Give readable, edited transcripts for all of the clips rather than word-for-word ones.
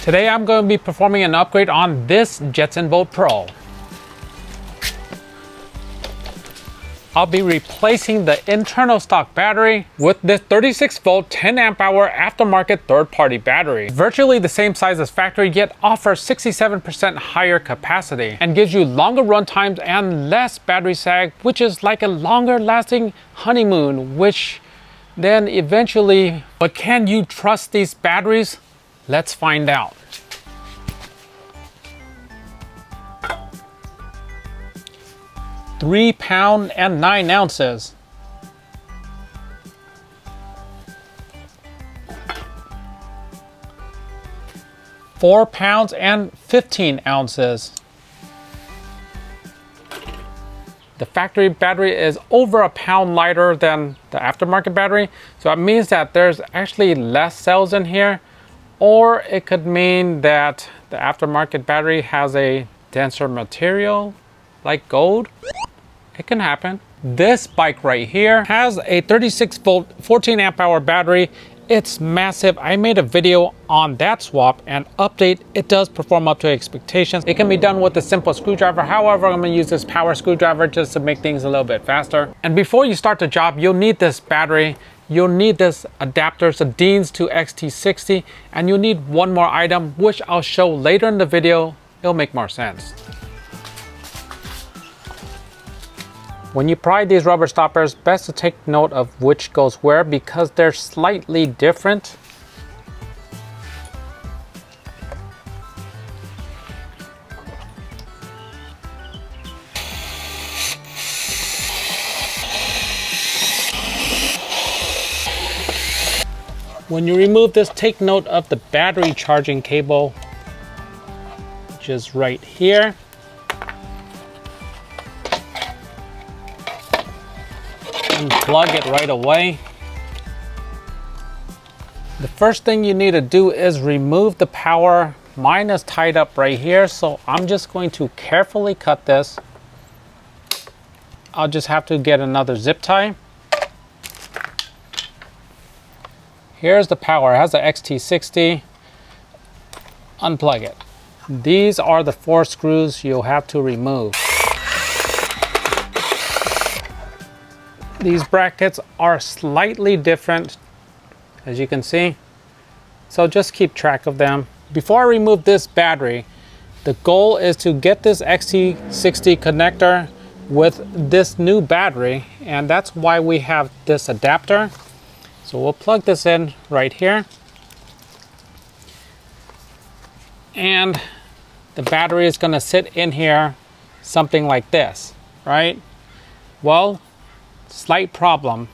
Today I'm going to be performing an upgrade on this Jetson Bolt Pro. I'll be replacing the internal stock battery with this 36 volt 10 amp hour aftermarket third-party battery. Virtually the same size as factory, yet offers 67% higher capacity and gives you longer run times and less battery sag, which is like a longer lasting honeymoon, which then eventually, but can you trust these batteries? Let's find out. £3 and 9 ounces. £4 and 15 ounces. The factory battery is over a pound lighter than the aftermarket battery, so it means that there's actually less cells in here, or it could mean that the aftermarket battery has a denser material like gold. It can happen. This bike right here has a 36 volt 14 amp hour battery. It's massive. I made a video on that swap and update. It does perform up to expectations. It can be done with a simple screwdriver. However, I'm going to use this power screwdriver just to make things a little bit faster. And before you start the job, you'll need this battery. You'll need this adapter, so Dean's to XT60, and you'll need one more item, which I'll show later in the video. It'll make more sense. When you pry these rubber stoppers, best to take note of which goes where because they're slightly different. When you remove this, take note of the battery charging cable, which is right here. Unplug it right away. The first thing you need to do is remove the power. Mine is tied up right here, so I'm just going to carefully cut this. I'll just have to get another zip tie. Here's the power. It has the XT60. Unplug it. These are the 4 screws you'll have to remove. These brackets are slightly different, as you can see, so just keep track of them. Before I remove this battery, the goal is to get this XT60 connector with this new battery, and that's why we have this adapter. So we'll plug this in right here, and the battery is going to sit in here something like this, right? Well, slight problem.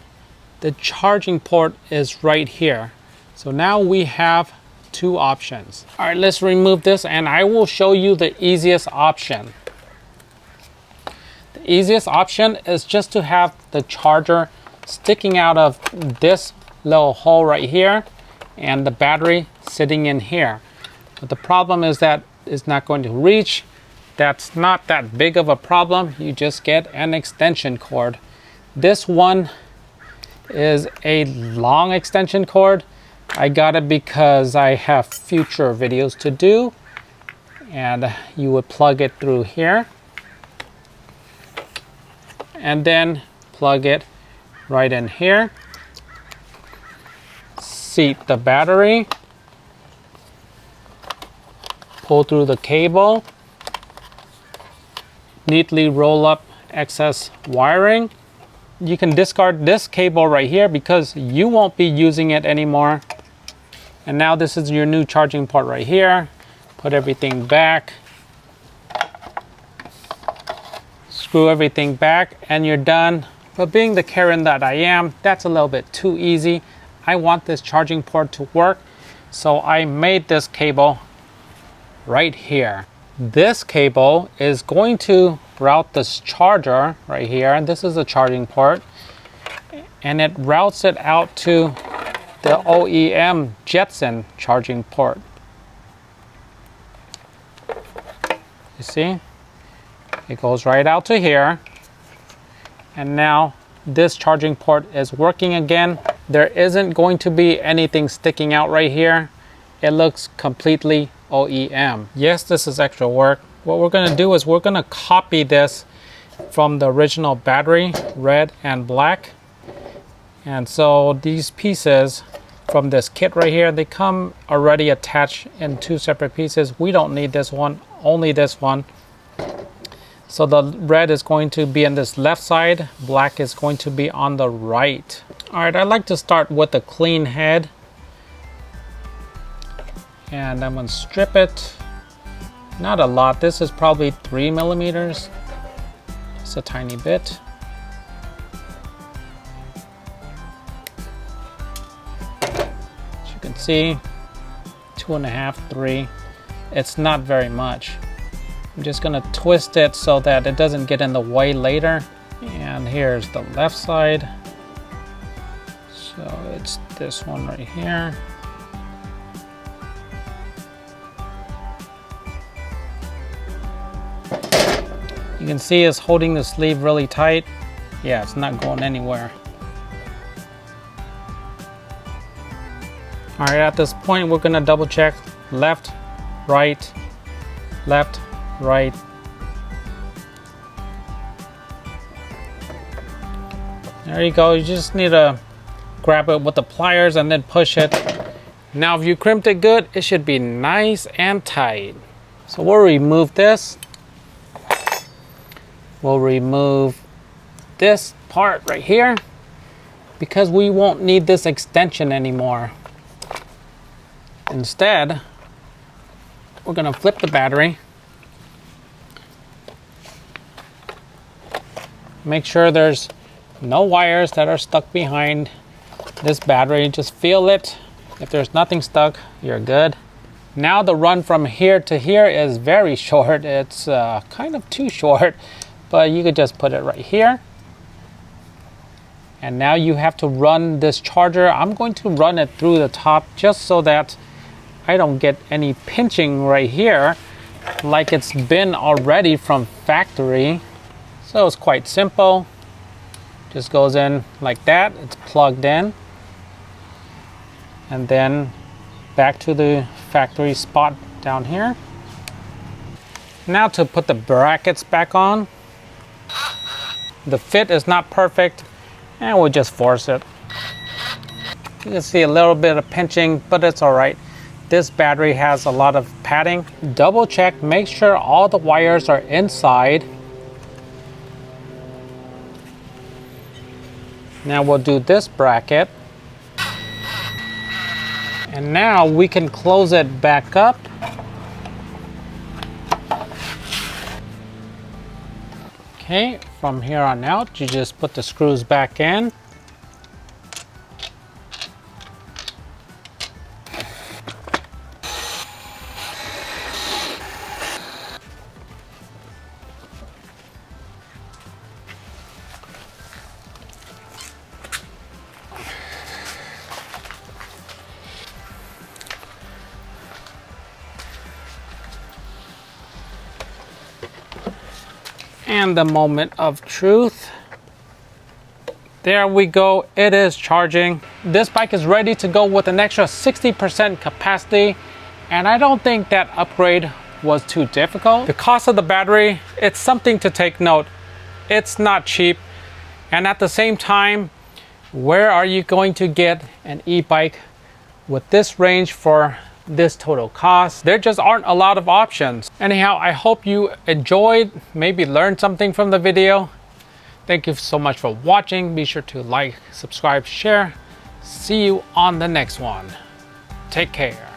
The charging port is right here. So now we have 2 options. All right, let's remove this and I will show you the easiest option. The easiest option is just to have the charger sticking out of this little hole right here and the battery sitting in here. But the problem is that it's not going to reach. That's not that big of a problem. You just get an extension cord. This one is a long extension cord. I got it because I have future videos to do, and you would plug it through here and then plug it right in here. Seat the battery, pull through the cable, neatly roll up excess wiring. You can discard this cable right here because you won't be using it anymore. And now this is your new charging port right here. Put everything back. Screw everything back and you're done. But being the Karen that I am, that's a little bit too easy. I want this charging port to work, so I made this cable right here. This cable is going to route this charger right here, and this is the charging port, and it routes it out to the OEM Jetson charging port. You see? It goes right out to here, and now this charging port is working again. There isn't going to be anything sticking out right here. It looks completely OEM. Yes, this is extra work. What we're gonna do is we're gonna copy this from the original battery, red and black. And so these pieces from this kit right here, they come already attached in 2 separate pieces. We don't need this one, only this one. So the red is going to be on this left side, black is going to be on the right. All right, I'd like to start with a clean head. And I'm gonna strip it. Not a lot, this is probably 3 millimeters. Just a tiny bit. As you can see, 2.5, 3. It's not very much. I'm just gonna twist it so that it doesn't get in the way later. And here's the left side. So it's this one right here. You can see it's holding the sleeve really tight. Yeah, it's not going anywhere. All right, at this point, we're gonna double check left, right, left, right. There you go, you just need to grab it with the pliers and then push it. Now, if you crimped it good, it should be nice and tight. So we'll remove this. We'll remove this part right here because we won't need this extension anymore. Instead, we're gonna flip the battery. Make sure there's no wires that are stuck behind this battery. Just feel it. If there's nothing stuck, you're good. Now the run from here to here is very short. It's kind of too short. But you could just put it right here. And now you have to run this charger. I'm going to run it through the top just so that I don't get any pinching right here like it's been already from factory. So it's quite simple. Just goes in like that. It's plugged in. And then back to the factory spot down here. Now to put the brackets back on. The fit is not perfect, and we'll just force it. You can see a little bit of pinching, but it's all right. This battery has a lot of padding. Double check, make sure all the wires are inside. Now we'll do this bracket. And now we can close it back up. Okay, from here on out, you just put the screws back in. And the moment of truth. There we go, it is charging. This bike is ready to go with an extra 60% capacity, and I don't think that upgrade was too difficult. The cost of the battery, it's something to take note. It's not cheap, and at the same time, where are you going to get an e-bike with this range for this total cost? There just aren't a lot of options. Anyhow, I hope you enjoyed, maybe learned something from the video. Thank you so much for watching. Be sure to like, subscribe, share. See you on the next one. Take care.